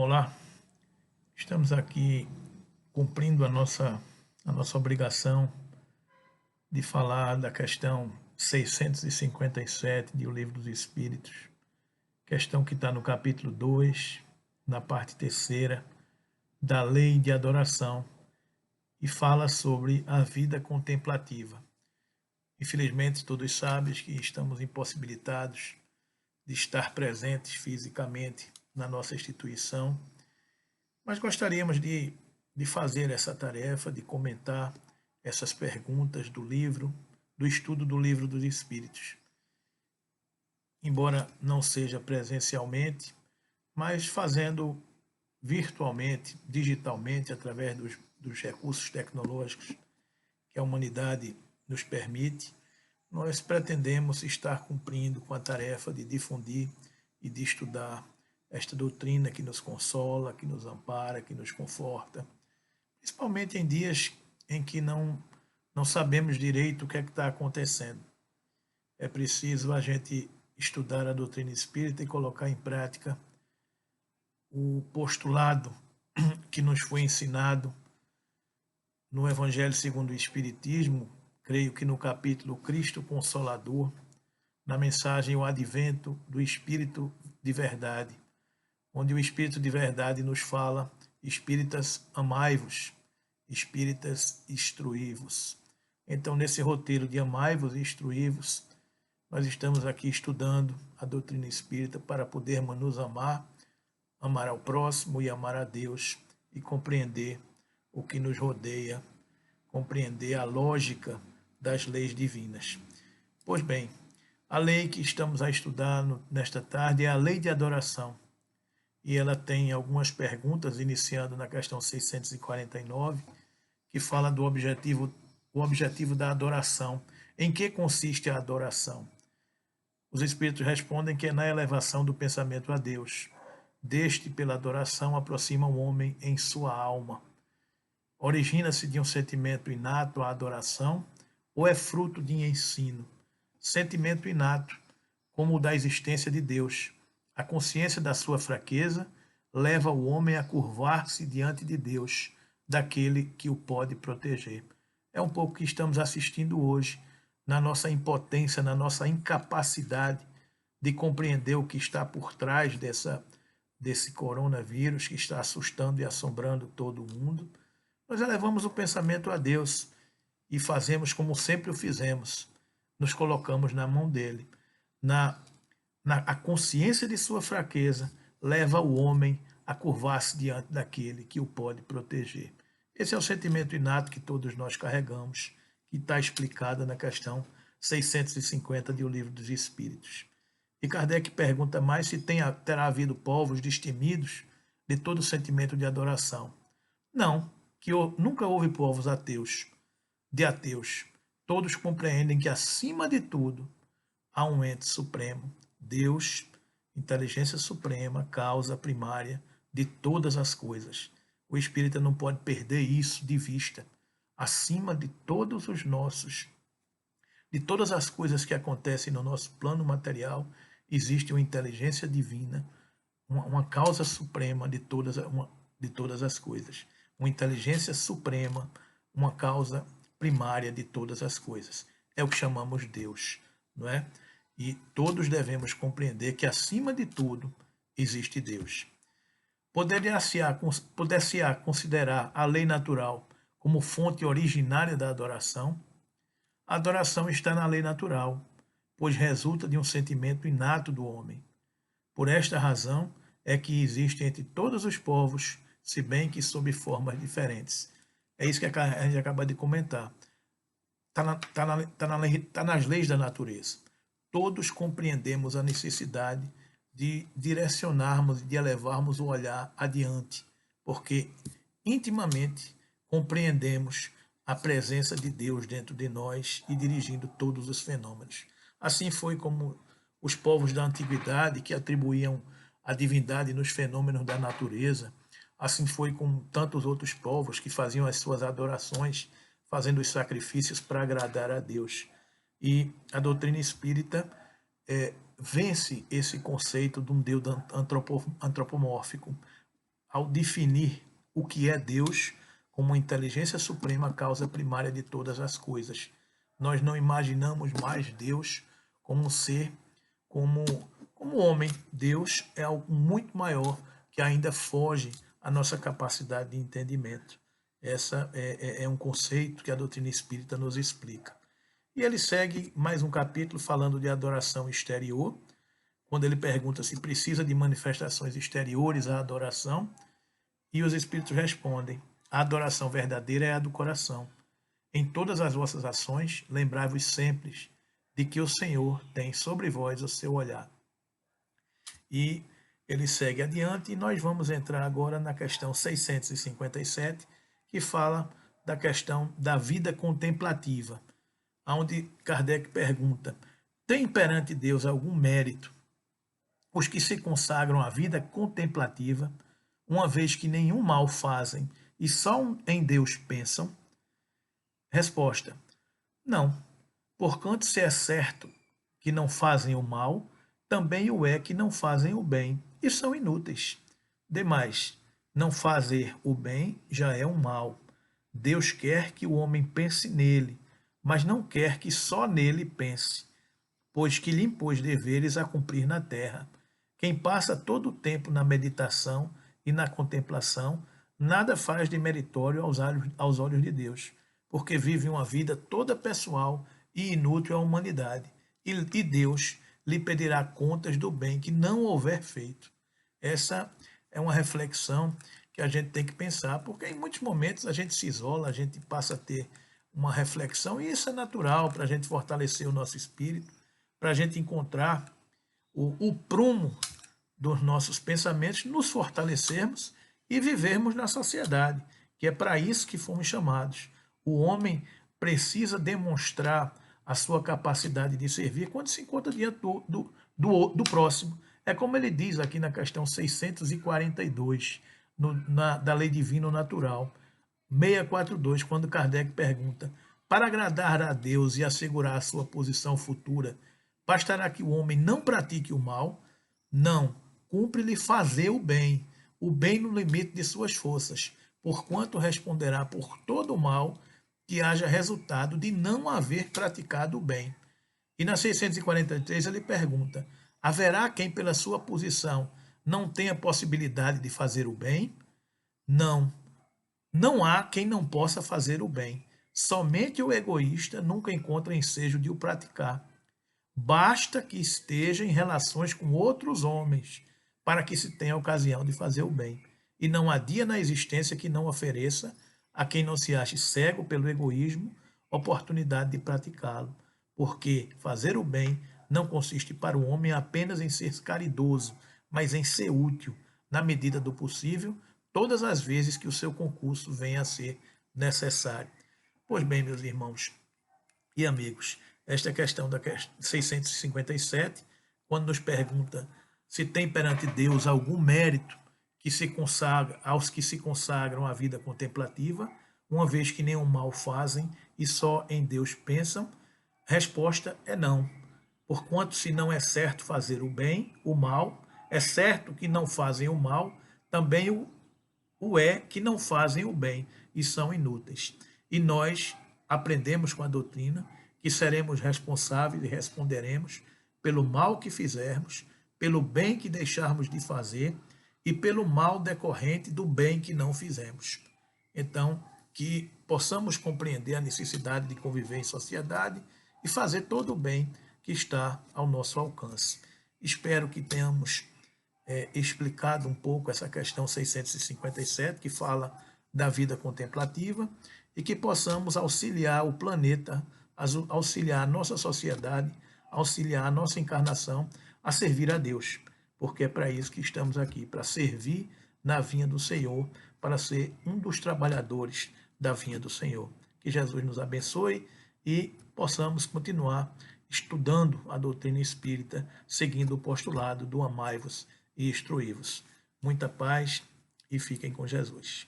Olá, estamos aqui cumprindo a nossa obrigação de falar da questão 657 do Livro dos Espíritos, questão que está no capítulo 2, na parte terceira, da lei de adoração, e fala sobre a vida contemplativa. Infelizmente, todos sabem que estamos impossibilitados de estar presentes fisicamente na nossa instituição, mas gostaríamos de fazer essa tarefa, de comentar essas perguntas do livro, do estudo do Livro dos Espíritos. Embora não seja presencialmente, mas fazendo virtualmente, digitalmente, através dos recursos tecnológicos que a humanidade nos permite, nós pretendemos estar cumprindo com a tarefa de difundir e de estudar esta doutrina que nos consola, que nos ampara, que nos conforta, principalmente em dias em que não sabemos direito o que é que está acontecendo. É preciso a gente estudar a doutrina espírita e colocar em prática o postulado que nos foi ensinado no Evangelho segundo o Espiritismo, creio que no capítulo Cristo Consolador, na mensagem O Advento do Espírito de Verdade, onde o Espírito de Verdade nos fala: espíritas, amai-vos, espíritas, instruí-vos. Então, nesse roteiro de amai-vos e instruí-vos, nós estamos aqui estudando a doutrina espírita para podermos nos amar, amar ao próximo e amar a Deus e compreender o que nos rodeia, compreender a lógica das leis divinas. Pois bem, a lei que estamos a estudar nesta tarde é a lei de adoração. E ela tem algumas perguntas, iniciando na questão 649, que fala do o objetivo da adoração. Em que consiste a adoração? Os Espíritos respondem que é na elevação do pensamento a Deus. Deste, pela adoração, aproxima o homem em sua alma. Origina-se de um sentimento inato à adoração ou é fruto de ensino? Sentimento inato, como o da existência de Deus. A consciência da sua fraqueza leva o homem a curvar-se diante de Deus, daquele que o pode proteger. É um pouco o que estamos assistindo hoje, na nossa impotência, na nossa incapacidade de compreender o que está por trás desse coronavírus que está assustando e assombrando todo o mundo. Nós elevamos o pensamento a Deus e fazemos como sempre o fizemos. Nos colocamos na mão dele. A consciência de sua fraqueza leva o homem a curvar-se diante daquele que o pode proteger. Esse é o sentimento inato que todos nós carregamos, que está explicado na questão 650 do Livro dos Espíritos. E Kardec pergunta mais se terá havido povos destemidos de todo o sentimento de adoração. Não, que nunca houve povos de ateus. Todos compreendem que, acima de tudo, há um ente supremo, Deus, inteligência suprema, causa primária de todas as coisas. O espírita não pode perder isso de vista. Acima de todos de todas as coisas que acontecem no nosso plano material, existe uma inteligência divina, uma causa suprema de todas as coisas. Uma inteligência suprema, uma causa primária de todas as coisas. É o que chamamos Deus, não é? E todos devemos compreender que, acima de tudo, existe Deus. Poder-se-á considerar a lei natural como fonte originária da adoração? A adoração está na lei natural, pois resulta de um sentimento inato do homem. Por esta razão é que existe entre todos os povos, se bem que sob formas diferentes. É isso que a gente acaba de comentar. Está nas leis da natureza. Todos compreendemos a necessidade de direcionarmos e de elevarmos o olhar adiante, porque intimamente compreendemos a presença de Deus dentro de nós e dirigindo todos os fenômenos. Assim foi como os povos da antiguidade, que atribuíam a divindade nos fenômenos da natureza, assim foi com tantos outros povos que faziam as suas adorações, fazendo os sacrifícios para agradar a Deus. E a doutrina espírita vence esse conceito de um Deus antropomórfico, ao definir o que é Deus como a inteligência suprema, causa primária de todas as coisas. Nós não imaginamos mais Deus como um ser, como homem. Deus é algo muito maior que ainda foge à nossa capacidade de entendimento. Essa é um conceito que a doutrina espírita nos explica. E ele segue mais um capítulo falando de adoração exterior, quando ele pergunta se precisa de manifestações exteriores à adoração, e os espíritos respondem: a adoração verdadeira é a do coração. Em todas as vossas ações, lembrai-vos sempre de que o Senhor tem sobre vós o seu olhar. E ele segue adiante, e nós vamos entrar agora na questão 657, que fala da questão da vida contemplativa, onde Kardec pergunta: tem perante Deus algum mérito os que se consagram à vida contemplativa, uma vez que nenhum mal fazem e só em Deus pensam? Resposta: não, porquanto se é certo que não fazem o mal, também o é que não fazem o bem, e são inúteis. Demais, não fazer o bem já é um mal. Deus quer que o homem pense nele, mas não quer que só nele pense, pois que lhe impôs deveres a cumprir na terra. Quem passa todo o tempo na meditação e na contemplação, nada faz de meritório aos olhos de Deus, porque vive uma vida toda pessoal e inútil à humanidade, e Deus lhe pedirá contas do bem que não houver feito. Essa é uma reflexão que a gente tem que pensar, porque em muitos momentos a gente se isola, a gente passa a ter uma reflexão, e isso é natural para a gente fortalecer o nosso espírito, para a gente encontrar o prumo dos nossos pensamentos, nos fortalecermos e vivermos na sociedade, que é para isso que fomos chamados. O homem precisa demonstrar a sua capacidade de servir quando se encontra diante do próximo. É como ele diz aqui na questão 642, da Lei Divina Natural, 642, quando Kardec pergunta: para agradar a Deus e assegurar a sua posição futura, bastará que o homem não pratique o mal? Não, cumpre-lhe fazer o bem no limite de suas forças, porquanto responderá por todo o mal que haja resultado de não haver praticado o bem. E na 643 ele pergunta: haverá quem pela sua posição não tenha possibilidade de fazer o bem? Não, não há quem não possa fazer o bem. Somente o egoísta nunca encontra ensejo de o praticar. Basta que esteja em relações com outros homens para que se tenha ocasião de fazer o bem. E não há dia na existência que não ofereça a quem não se ache cego pelo egoísmo oportunidade de praticá-lo. Porque fazer o bem não consiste para o homem apenas em ser caridoso, mas em ser útil, na medida do possível, todas as vezes que o seu concurso venha a ser necessário. Pois bem, meus irmãos e amigos, esta questão da 657, quando nos pergunta se tem perante Deus algum mérito que se consagra aos que se consagram à vida contemplativa, uma vez que nenhum mal fazem e só em Deus pensam, resposta é não. Porquanto se não é certo fazer o bem, o mal, é certo que não fazem o mal, também o é que não fazem o bem e são inúteis. E nós aprendemos com a doutrina que seremos responsáveis e responderemos pelo mal que fizermos, pelo bem que deixarmos de fazer e pelo mal decorrente do bem que não fizemos. Então, que possamos compreender a necessidade de conviver em sociedade e fazer todo o bem que está ao nosso alcance. Espero que tenhamos explicado um pouco essa questão 657, que fala da vida contemplativa, e que possamos auxiliar o planeta, auxiliar a nossa sociedade, auxiliar a nossa encarnação a servir a Deus, porque é para isso que estamos aqui, para servir na vinha do Senhor, para ser um dos trabalhadores da vinha do Senhor. Que Jesus nos abençoe e possamos continuar estudando a doutrina espírita, seguindo o postulado do amai-vos e instruí-vos. Muita paz e fiquem com Jesus.